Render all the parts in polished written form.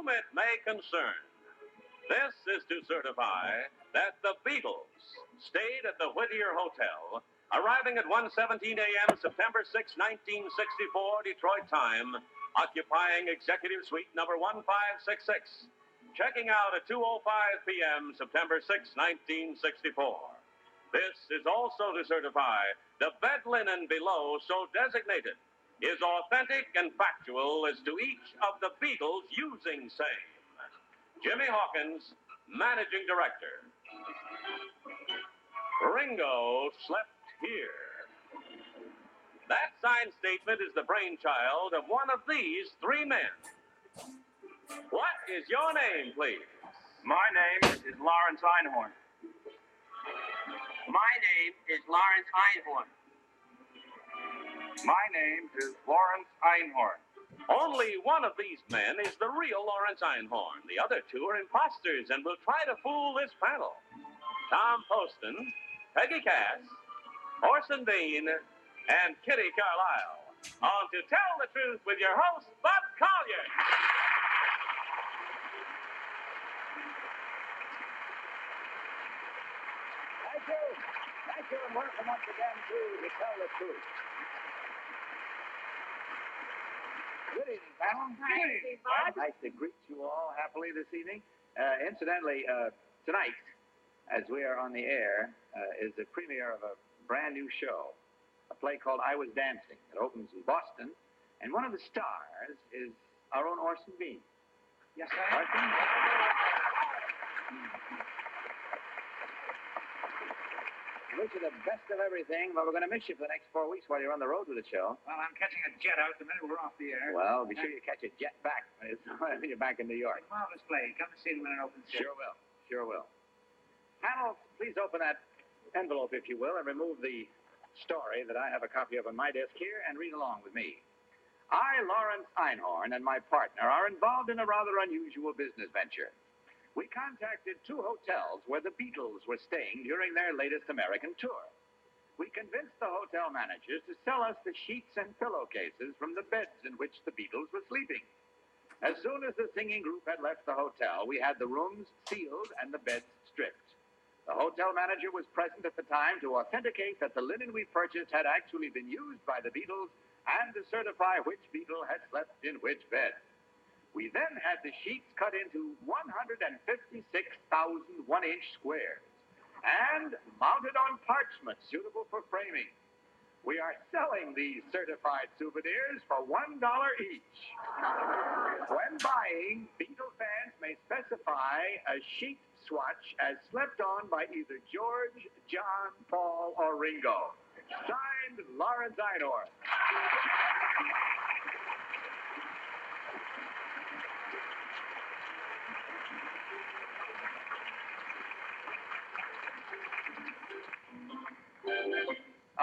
whom it may concern. This is to certify that the Beatles stayed at the Whittier Hotel, arriving at 1:17 a.m. September 6, 1964, Detroit time, occupying Executive Suite number 1566, checking out at 2:05 p.m. September 6, 1964. This is also to certify the bed linen below so designated is authentic and factual as to each of the Beatles using same. Jimmy Hawkins, Managing Director. Ringo slept here. That signed statement is the brainchild of one of these three men. What is your name, please? My name is Lawrence Einhorn. My name is Lawrence Einhorn. My name is Lawrence Einhorn. Only one of these men is the real Lawrence Einhorn. The other two are imposters and will try to fool this panel. Tom Poston, Peggy Cass, Orson Bean, and Kitty Carlisle. On To Tell the Truth with your host, Bud Collier. Thank you, and welcome once again to Tell the Truth. Good evening, panel. Good evening, Bud. Nice to greet you all happily this evening. Incidentally, tonight, as we are on the air, is the premiere of a brand new show, a play called I Was Dancing. It opens in Boston, and one of the stars is our own Orson Bean. Yes, sir. Orson? Wish you the best of everything, but we're going to miss you for the next 4 weeks while you're on the road with the show. Well, I'm catching a jet out the minute we're off the air. Well, be sure you catch a jet back when you're back in New York. Marvelous play. Come to see it when it opens. Sure will. Sure will. Panel, please open that envelope, if you will, and remove the story that I have a copy of on my desk here and read along with me. I, Lawrence Einhorn, and my partner are involved in a rather unusual business venture. We contacted 2 hotels where the Beatles were staying during their latest American tour. We convinced the hotel managers to sell us the sheets and pillowcases from the beds in which the Beatles were sleeping. As soon as the singing group had left the hotel, we had the rooms sealed and the beds stripped. The hotel manager was present at the time to authenticate that the linen we purchased had actually been used by the Beatles and to certify which Beatle had slept in which bed. We then had the sheets cut into 156,000 one-inch squares and mounted on parchment suitable for framing. We are selling these certified souvenirs for $1 each. When buying, Beatle fans may specify a sheet swatch as slept on by either George, John, Paul, or Ringo. Signed, Lawrence Einhorn.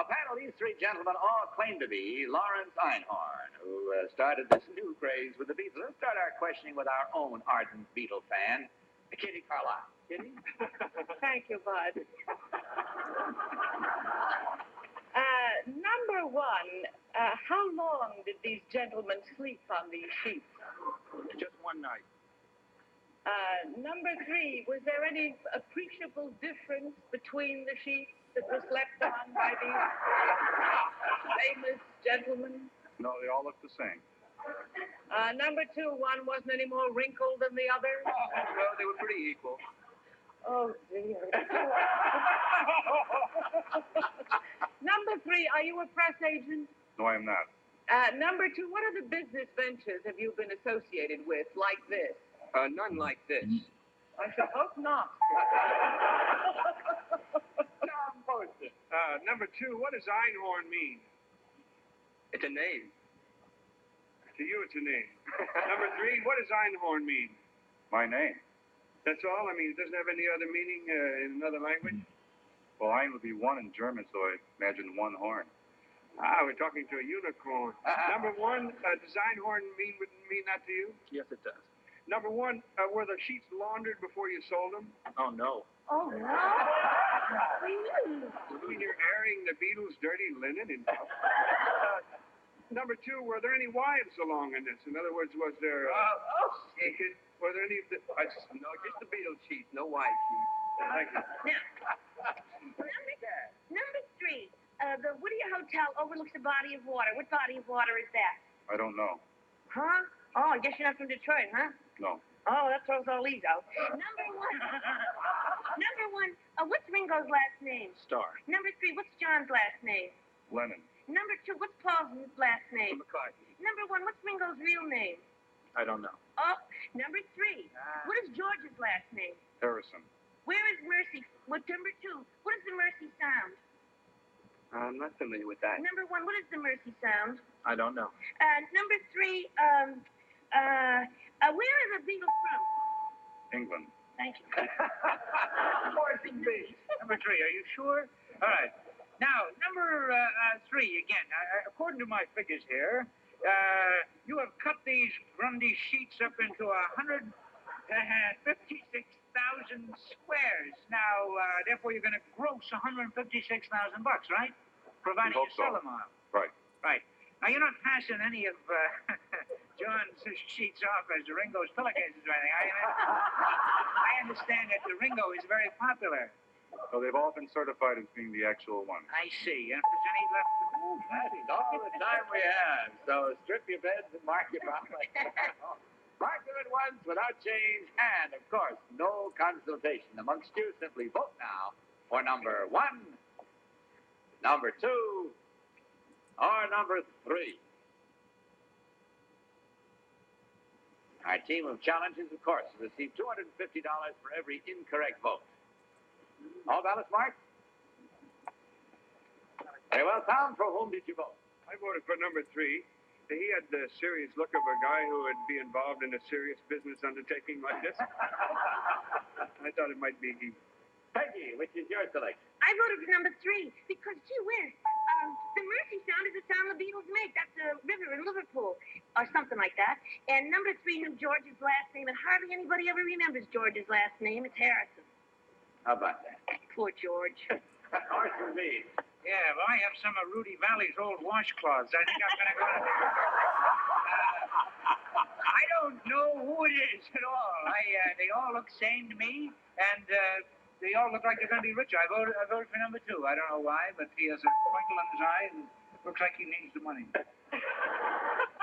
Panel, these 3 gentlemen all claim to be Lawrence Einhorn, who started this new craze with the Beatles. Let's start our questioning with our own ardent Beatle fan, Kitty Carlisle. Kitty? Thank you, Bud. Number 1, how long did these gentlemen sleep on these sheets? Just one night. Number 3, was there any appreciable difference between the sheets that were slept on by these famous gentlemen? No, they all look the same. Number 2, one wasn't any more wrinkled than the other? Well, they were pretty equal. Oh, dear. Number 3, are you a press agent? No, I am not. Number 2, what other business ventures have you been associated with like this? None like this. I should hope not. Tom Poston. Number 2, what does Einhorn mean? It's a name. To you, it's a name. Number 3, what does Einhorn mean? My name. That's all? I mean, it doesn't have any other meaning in another language? Well, Ein would be one in German, so I imagine one horn. We're talking to a unicorn. Number 1, does Einhorn mean that to you? Yes, it does. Number 1, were the sheets laundered before you sold them? Oh, no. Oh, no. You mean you're airing the Beatles' dirty linen? Number 2, were there any wives along in this? In other words, was there... Were there any of the... No, just the Beatles sheets, no white sheets. Thank you. Number 3. The Whittier Hotel overlooks a body of water. What body of water is that? I don't know. Huh? Oh, I guess you're not from Detroit, huh? No. Oh, that throws all these out. Number 1. What's Ringo's last name? Star. Number 3. What's John's last name? Lennon. Number 2. What's Paul's last name? McCarthy. Number 1. What's Ringo's real name? I don't know. Oh, number 3. What is George's last name? Harrison. Where is Mercy? What number 2? What is the Mercy sound? I'm not familiar with that. Number 1. What is the Mercy sound? I don't know. Number 3. Where are the Beatles from? England. Thank you. Forcing me. Number 3, are you sure? All right. Now, number 3 again. According to my figures here, you have cut these Grundy sheets up into 156,000 squares. Now, therefore, you're going to gross $156,000, right? Providing you sell them all. Right. Right. Now, you're not passing any of John's sheets off as Ringo's pillowcases or anything. I understand that the Ringo is very popular. So they've all been certified as being the actual ones. I see. And if there's any left to move, That's all the time we have. So strip your beds and mark your bottles. Mark them at once without change. And, of course, no consultation amongst you. Simply vote now for number 1, number 2, or number 3. Our team of challenges, of course, will receive $250 for every incorrect vote. All ballots marked? Very well, Tom, for whom did you vote? I voted for number 3. He had the serious look of a guy who would be involved in a serious business undertaking like this. I thought it might be he. Peggy, which is your selection? I voted for number 3 because, gee whiz, the Mercy sound is the sound the Beatles make. That's a river in Liverpool or something like that. And number 3 knew George's last name, and hardly anybody ever remembers George's last name. It's Harrison. How about that? Poor George. Horse for me. yeah, well, I have some of Rudy Valley's old washcloths. I think I'm going to go to... I don't know who it is at all. They all look sane to me, and they all look like they're going to be rich. I voted for number 2. I don't know why, but he has a twinkle in his eye and looks like he needs the money.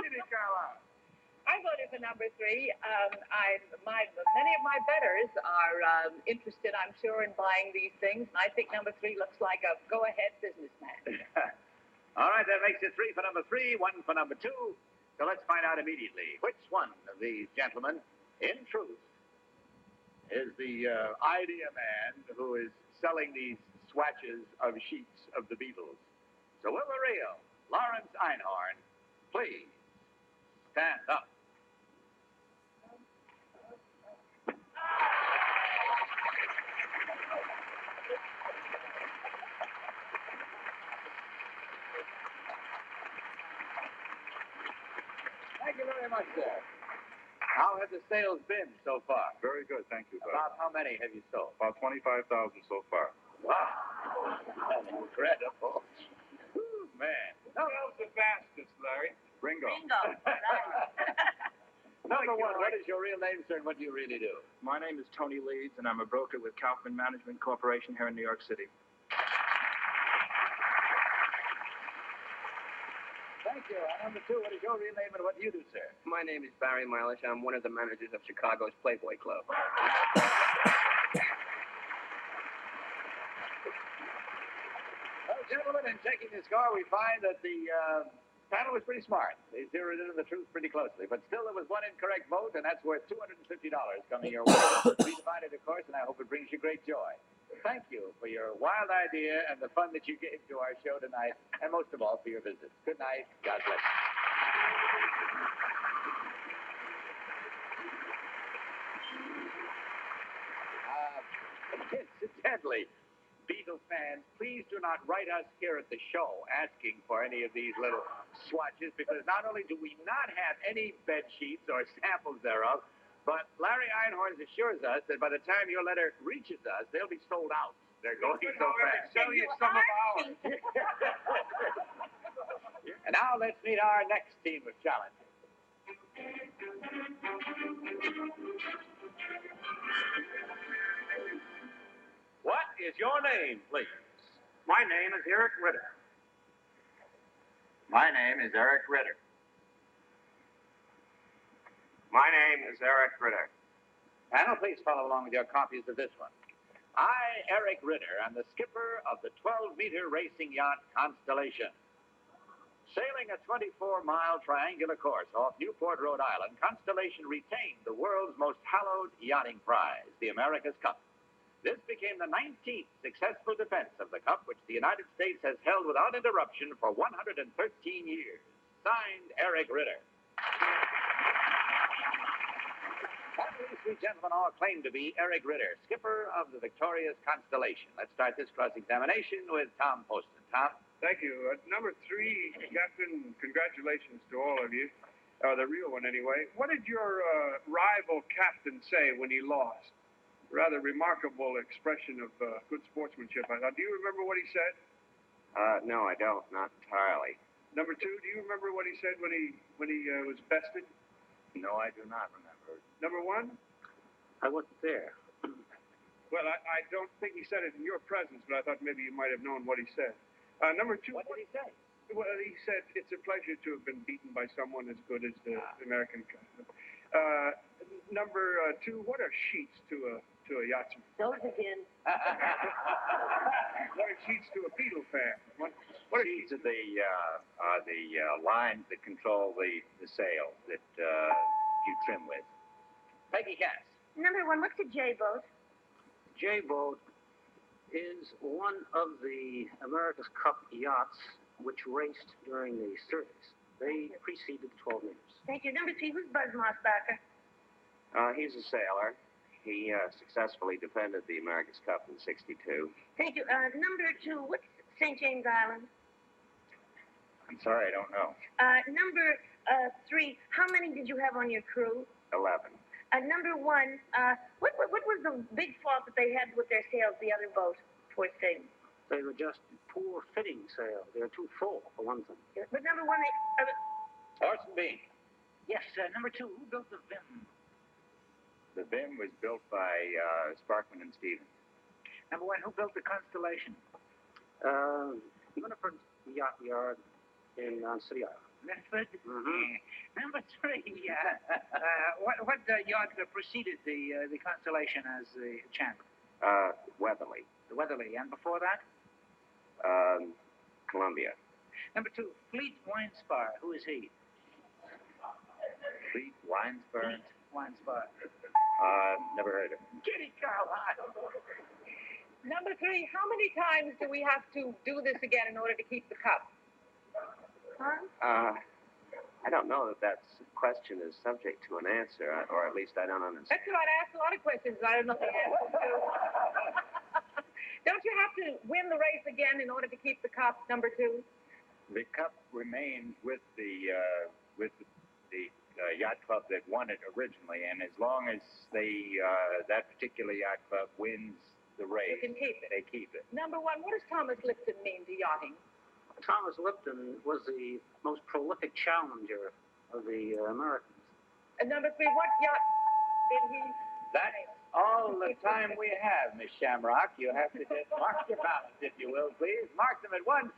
Jimmy Carlisle. I voted for number 3. Many of my betters are interested, I'm sure, in buying these things, and I think number 3 looks like a go-ahead businessman. All right, that makes it 3 for number 3, 1 for number 2. So let's find out immediately which one of these gentlemen, in truth, is the idea man who is selling these swatches of sheets of the Beatles. So will the real Lawrence Einhorn please stand up? Thank you very much, sir. How have the sales been so far? Very good, thank you, Bud. About how many have you sold? About 25,000 so far. Wow. Incredible. Whew, man. Who's the fastest, Larry? Ringo. Bingo. Number 1, what is your real name, sir, and what do you really do? My name is Tony Leeds, and I'm a broker with Kaufman Management Corporation here in New York City. Thank you. Number 2, what is your real name and what do you do, sir? My name is Barry Milish. I'm one of the managers of Chicago's Playboy Club. Well, gentlemen, in checking the score, we find that the panel was pretty smart. They zeroed in on the truth pretty closely. But still, there was one incorrect vote, and that's worth $250 coming your way. We divided, of course, and I hope it brings you great joy. Thank you for your wild idea and the fun that you gave to our show tonight, and most of all, for your visit. Good night. God bless you. Incidentally, Beatles fans, please do not write us here at the show asking for any of these little swatches, because not only do we not have any bed sheets or samples thereof, but Larry Einhorn assures us that by the time your letter reaches us, they'll be sold out. They're going so fast. Sell you some of ours. And now let's meet our next team of challengers. is your name, please? My name is Eric Ritter. My name is Eric Ritter. My name is Eric Ritter. Panel, please follow along with your copies of this one. I, Eric Ritter, am the skipper of the 12-meter racing yacht Constellation. Sailing a 24-mile triangular course off Newport, Rhode Island, Constellation retained the world's most hallowed yachting prize, the America's Cup. This became the 19th successful defense of the Cup, which the United States has held without interruption for 113 years. Signed, Eric Ritter. These three gentlemen all claim to be Eric Ritter, skipper of the victorious Constellation. Let's start this cross-examination with Tom Poston. Tom? Thank you. Number 3, Captain, congratulations to all of you. The real one, anyway. What did your rival captain say when he lost? Rather remarkable expression of good sportsmanship, I thought. Do you remember what he said? No, I don't. Not entirely. Number 2, do you remember what he said when he was bested? No, I do not remember. Number 1? I wasn't there. Well, I don't think he said it in your presence, but I thought maybe you might have known what he said. Number 2. What did he say? Well, he said it's a pleasure to have been beaten by someone as good as the American captain. Number 2. What are sheets to a yachtsman? Those again. What are sheets to a Beatle fan? What are Sheets are the lines that control the sail that you trim with. Peggy Cass. Number 1, what's a J-boat? J-boat is one of the America's Cup yachts which raced during the 30s. They preceded 12 meters. Thank you. Number 3, who's Buzz Mossbacher? He's a sailor. He successfully defended the America's Cup in '62. Thank you. Number 2, what's St. James Island? I'm sorry, I don't know. Number 3, how many did you have on your crew? 11. Number 1, what was the big fault that they had with their sails, the other boat, poor thing? They were just poor fitting sails. They were too full, for one thing. But number 1, Orson Bean. Yes, number 2, who built the Vim? The Vim was built by Sparkman and Stevens. Number 1, who built the Constellation? Winifred Yacht Yard on City Island. Medford. Number 3, what yacht preceded the Constellation as the champ? Weatherly. The Weatherly, and before that? Columbia. Number 2, Fleet Winespar. Who is he? Fleet Winesburg. Winespar. Never heard of him. Kitty Carlisle. Number 3, how many times do we have to do this again in order to keep the cup? I don't know that question is subject to an answer, or at least I don't understand. That's right. I asked a lot of questions I don't know the answer to. Don't you have to win the race again in order to keep the cup, number 2? The cup remains with the yacht club that won it originally, and as long as that particular yacht club wins the race, You can keep it. they keep it. Number 1, what does Thomas Lipton mean to yachting? Thomas Lipton was the most prolific challenger of the Americans. And number 3, what yacht did he... That's all the time we have, Miss Shamrock. You have to just mark your ballots, if you will, please. Mark them at once,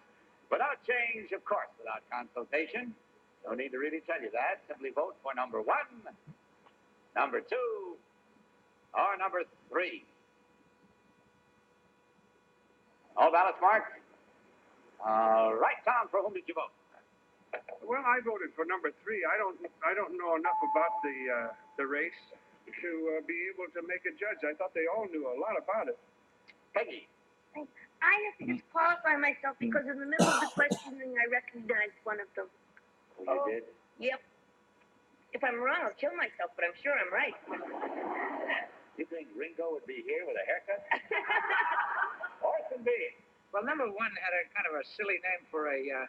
without change, of course, without consultation. No need to really tell you that. Simply vote for number 1, number 2, or number 3. All ballots marked? All right, Tom, for whom did you vote? Well, I voted for number 3. I don't know enough about the race to be able to make a judge. I thought they all knew a lot about it. Peggy. I have to disqualify myself because in the middle of the questioning, I recognized one of them. Oh, you did? Yep. If I'm wrong, I'll kill myself, but I'm sure I'm right. You think Ringo would be here with a haircut? Orson Bean. Well, number 1 had a kind of a silly name for a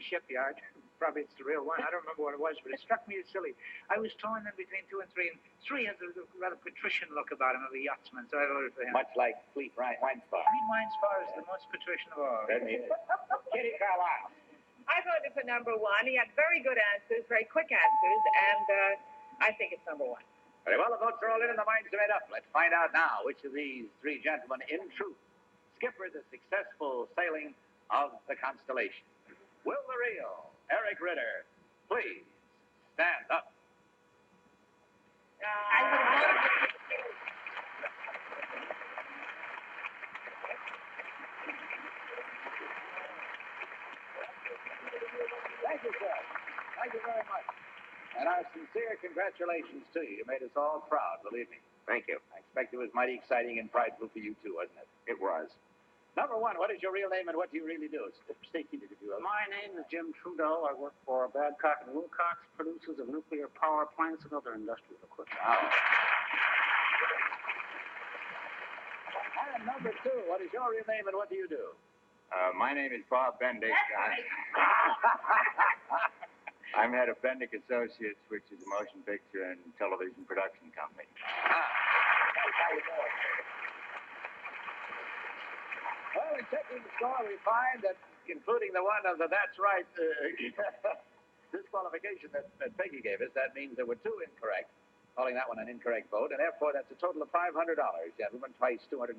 shipyard. Probably it's the real one. I don't remember what it was, but it struck me as silly. I was torn in between 2 and 3, and 3 has a rather patrician look about him of a yachtsman, so I voted for him. Much like Fleet Winespar. Fleet Winespar is the most patrician of all. Certainly is. Kitty Carlisle. I voted for number 1. He had very good answers, very quick answers, and I think it's number 1. Very well, the votes are all in and the minds are made up. Let's find out now which of these 3 gentlemen, in truth, skipper the successful sailing of the Constellation. Will the real Eric Ritter please stand up? I would have voted for Thank you, sir. Thank you very much. And our sincere congratulations to you. You made us all proud, believe me. Thank you. I expect it was mighty exciting and prideful for you, too, wasn't it? It was. Number one, what is your real name and what do you really do? State it, if you will. My name is Jim Trudeau. I work for Babcock and Wilcox, producers of nuclear power plants and other industrial equipment. Wow. And number two, what is your real name and what do you do? My name is Bob Bendick. I'm head of Bendick Associates, which is a motion picture and television production company. That's how you do it. Well, in checking the score, we find that, including the one of the that's right disqualification that Peggy gave us, that means there were two incorrect, calling that one an incorrect vote, and therefore that's a total of $500, gentlemen. Twice $250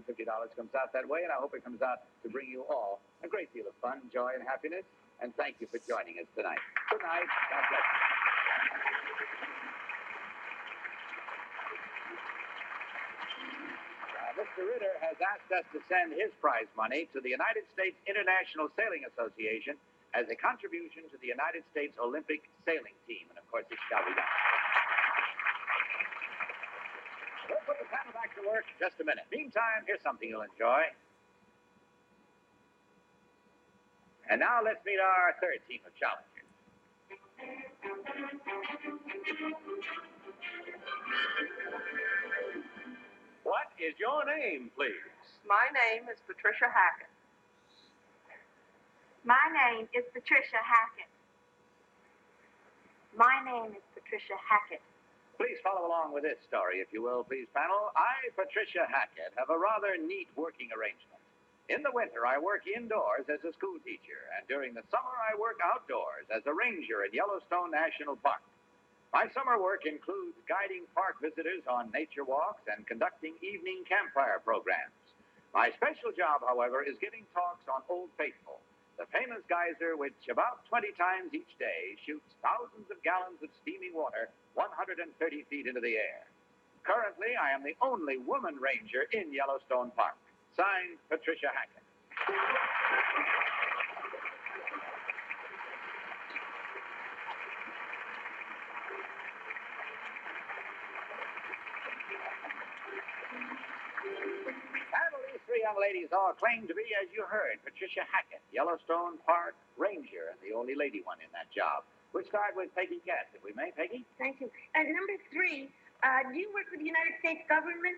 comes out that way, and I hope it comes out to bring you all a great deal of fun, joy, and happiness. And thank you for joining us tonight. Good night. God bless you. Mr. Ritter has asked us to send his prize money to the United States International Sailing Association as a contribution to the United States Olympic Sailing Team. And, of course, it shall be done. We'll put the panel back to work in just a minute. Meantime, here's something you'll enjoy. And now let's meet our third team of challengers. What is your name, please? My name is Patricia Hackett. My name is Patricia Hackett. My name is Patricia Hackett. Please follow along with this story, if you will, please, panel. I, Patricia Hackett, have a rather neat working arrangement. In the winter, I work indoors as a school teacher, and during the summer, I work outdoors as a ranger at Yellowstone National Park. My summer work includes guiding park visitors on nature walks and conducting evening campfire programs. My special job, however, is giving talks on Old Faithful, the famous geyser which about 20 times each day shoots thousands of gallons of steaming water 130 feet into the air. Currently, I am the only woman ranger in Yellowstone Park. Signed, Patricia Hackett. And these three young ladies all claim to be, as you heard, Patricia Hackett, Yellowstone Park Ranger, and the only lady one in that job. We'll start with Peggy Katz, if we may. Peggy? Thank you. Number three, do you work with the United States government?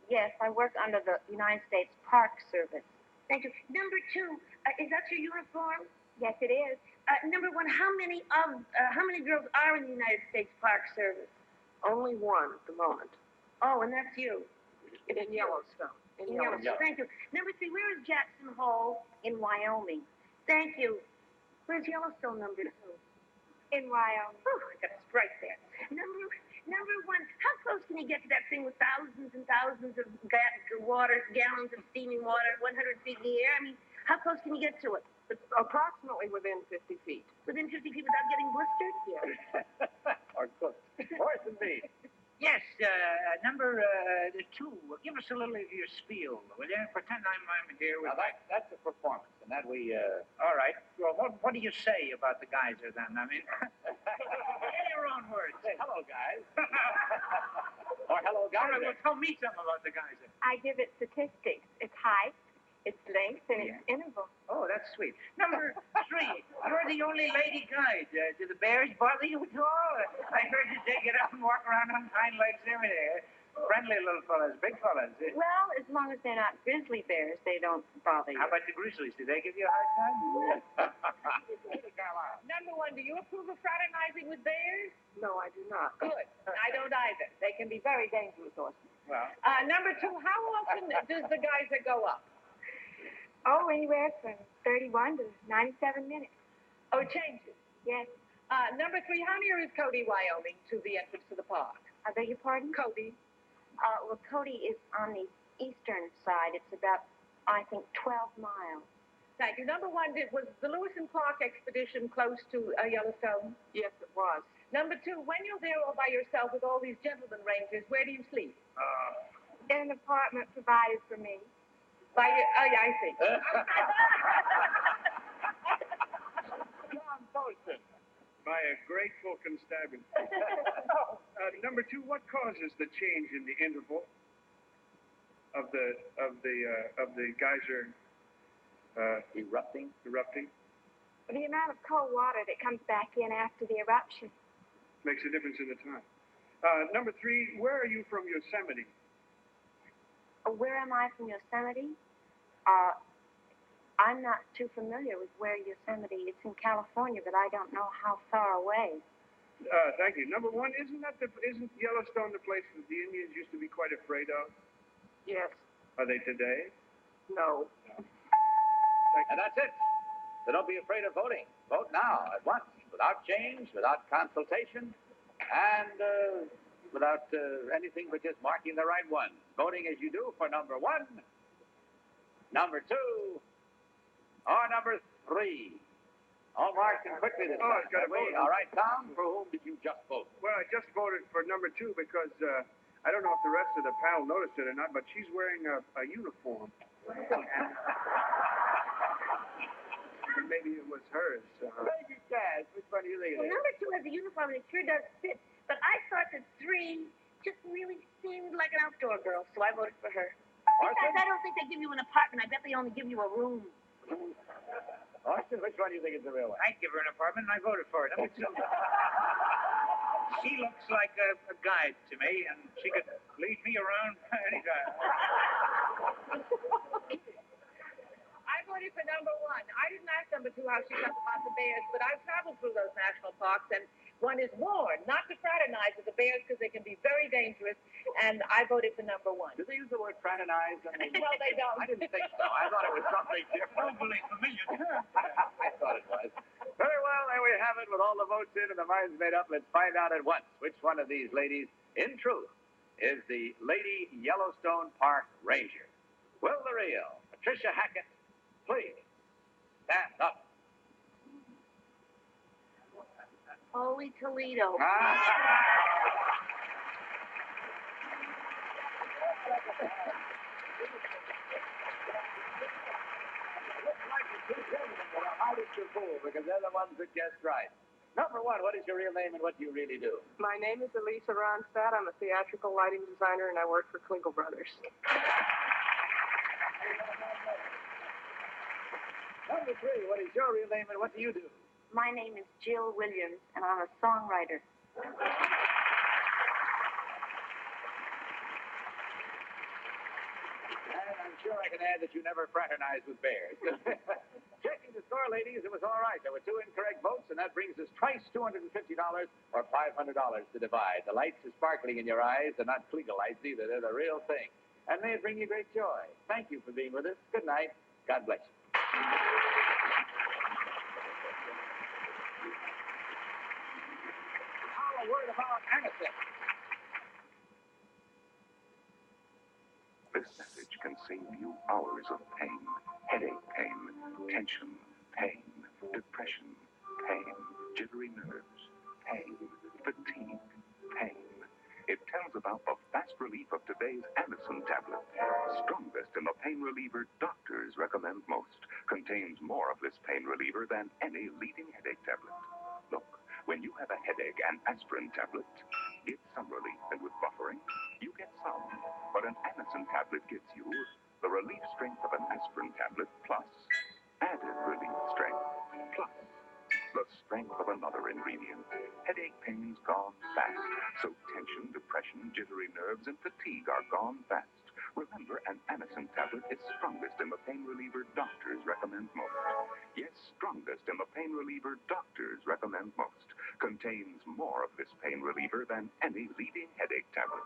Yes, I work under the United States Park Service. Thank you. Number two, is that your uniform? Yes, it is. Number one, how many girls are in the United States Park Service? Only one at the moment. Oh, and that's you. In Yellowstone. In Yellowstone. Thank you. Number three, where is Jackson Hole? In Wyoming. Thank you. Where's Yellowstone number two? In Wyoming. Oh, I got a sprite there. Number one, how close can you get to that thing with thousands and thousands of gallons of steaming water, 100 feet in the air? I mean, how close can you get to it? It's approximately within 50 feet. Within 50 feet without getting blistered? Yes. Or cooked. Horse and beef. Yes, number two. Give us a little of your spiel, will you? Pretend I'm here with. Now, that's a performance, and that we... All right. Well, what do you say about the geyser, then? I mean, in your own words. Say hello, guys. Or hello, guys. All right, well, tell me something about the geyser. I give it statistics. Its height, its length, and its interval. Oh, that's sweet. Number three, you're the only lady guide. Do the bears bother you at all? I heard you take it out and walk around on hind legs and everything. Friendly little fellas, big fellas. Well, as long as they're not grizzly bears, they don't bother you. How about the grizzlies? Do they give you a hard time? Number one, do you approve of fraternizing with bears? No, I do not. Good. I don't either. They can be very dangerous horses. Well. Number two, how often does the geyser go up? Oh, anywhere from 31 to 97 minutes. Oh, it changes. Yes. Number three, how near is Cody, Wyoming, to the entrance to the park? I beg your pardon? Cody. Well, Cody is on the eastern side. It's about I think 12 miles. Thank you. Number 1, was the Lewis and Clark expedition close to Yellowstone? Yes, it was. Number 2, when you're there all by yourself with all these gentlemen rangers, where do you sleep? In an apartment provided for me. By your, oh, yeah, I see. John Poston. By a grateful constabulary. Number 2, what causes the change in the interval of the geyser Erupting? The amount of cold water that comes back in after the eruption. Makes a difference in the time. Number 3, where are you from Yosemite? Where am I from Yosemite? I'm not too familiar with where Yosemite. It's in California, but I don't know how far away. Thank you. Number 1, isn't Yellowstone the place that the Indians used to be quite afraid of? Yes. Are they today? No. And that's it. So don't be afraid of voting. Vote now, at once, without change, without consultation, and without anything but just marking the right ones. Voting as you do for number 1, number 2, or number 3. All marked and quickly this time. It's got to vote. All right, Tom, for whom did you just vote? Well, I just voted for number 2 because I don't know if the rest of the panel noticed it or not, but she's wearing a uniform. Maybe it was hers. Thank you, Chaz. Which one do you think it Well, is? number 2 has a uniform and it sure does fit. But I thought that 3 just really seemed like an outdoor girl, so I voted for her. Besides, I don't think they give you an apartment. I bet they only give you a room. Austin, which one do you think is the real one? I'd give her an apartment, and I voted for it. Number 2. She looks like a guide to me, and she could lead me around anytime. I voted for number 1. I didn't ask number 2 how she felt about the bears, but I've traveled through those national parks, and one is warned not to fraternize with the bears because they can be very dangerous, and I voted for number 1. Do they use the word fraternize? Well, they don't. I didn't think so. I thought it was something different. Overly familiar. I thought it was. Very well, there we have it. With all the votes in and the minds made up, let's find out at once which one of these ladies, in truth, is the Lady Yellowstone Park Ranger. Will the real Patricia Hackett please stand up? Holy Toledo. Looks like the 2 gentlemen that are hardest to fool because they're the ones that guessed right. Number 1, what is your real name and what do you really do? My name is Elisa Ronstadt. I'm a theatrical lighting designer, and I work for Klinkle Brothers. Number 3, what is your real name and what do you do? My name is Jill Williams, and I'm a songwriter. And I'm sure I can add that you never fraternize with bears. Checking the score, ladies, it was all right. There were 2 incorrect votes, and that brings us twice $250 or $500 to divide. The lights are sparkling in your eyes. They're not Klinkle lights either. They're the real thing. And may it bring you great joy. Thank you for being with us. Good night. God bless you. Now a word about anesthetic. This message can save you hours of pain, headache pain, tension, pain, depression, pain, jittery nerves, pain, fatigue, pain. It tells about the fast relief of today's Anacin tablet. Strongest in the pain reliever doctors recommend most. Contains more of this pain reliever than any leading headache tablet. Look, when you have a headache, an aspirin tablet gives some relief, and with buffering, you get some. But an Anacin tablet gives you the relief strength of an aspirin tablet plus added relief strength plus the strength of another ingredient. Headache pain's gone fast, so tension, depression, jittery nerves, and fatigue are gone fast. Remember, an Anacin tablet is strongest in the pain reliever doctors recommend most. Yes, strongest in the pain reliever doctors recommend most. Contains more of this pain reliever than any leading headache tablet.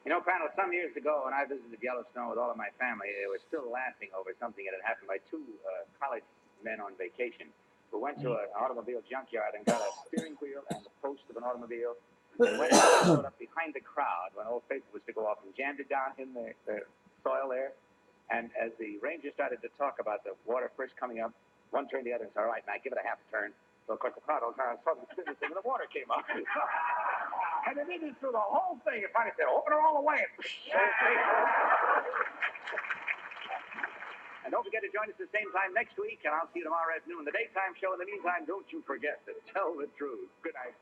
You know, Crandall, some years ago when I visited Yellowstone with all of my family, they were still laughing over something that had happened by 2 college men on vacation who went to an automobile junkyard and got a steering wheel and the post of an automobile And when I showed up behind the crowd, when Old Faithful was to go off and jammed it down in the soil there, and as the ranger started to talk about the water first coming up, one turned the other and said, all right, now give it a half a turn. So, of course, the crowd all turned and saw the business thing, and the water came up. And they did this through the whole thing. And finally said, open her all the way. And don't forget to join us at the same time next week, and I'll see you tomorrow afternoon in the daytime show. In the meantime, don't you forget to tell the truth. Good night.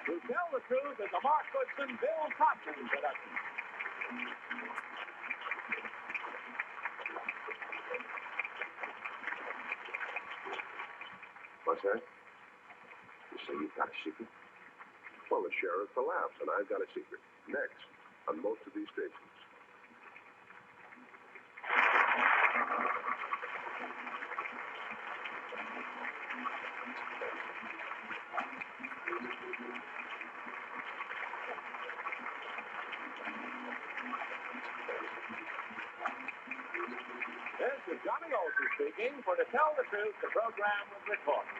To Tell the Truth is a Mark Goodson, Bill Cotton production. What's that? You say you've got a secret? Well, the sheriff for laughs, and I've got a secret. Next, on most of these stations. This is Johnny Olson speaking. For To Tell the Truth, the program was recorded.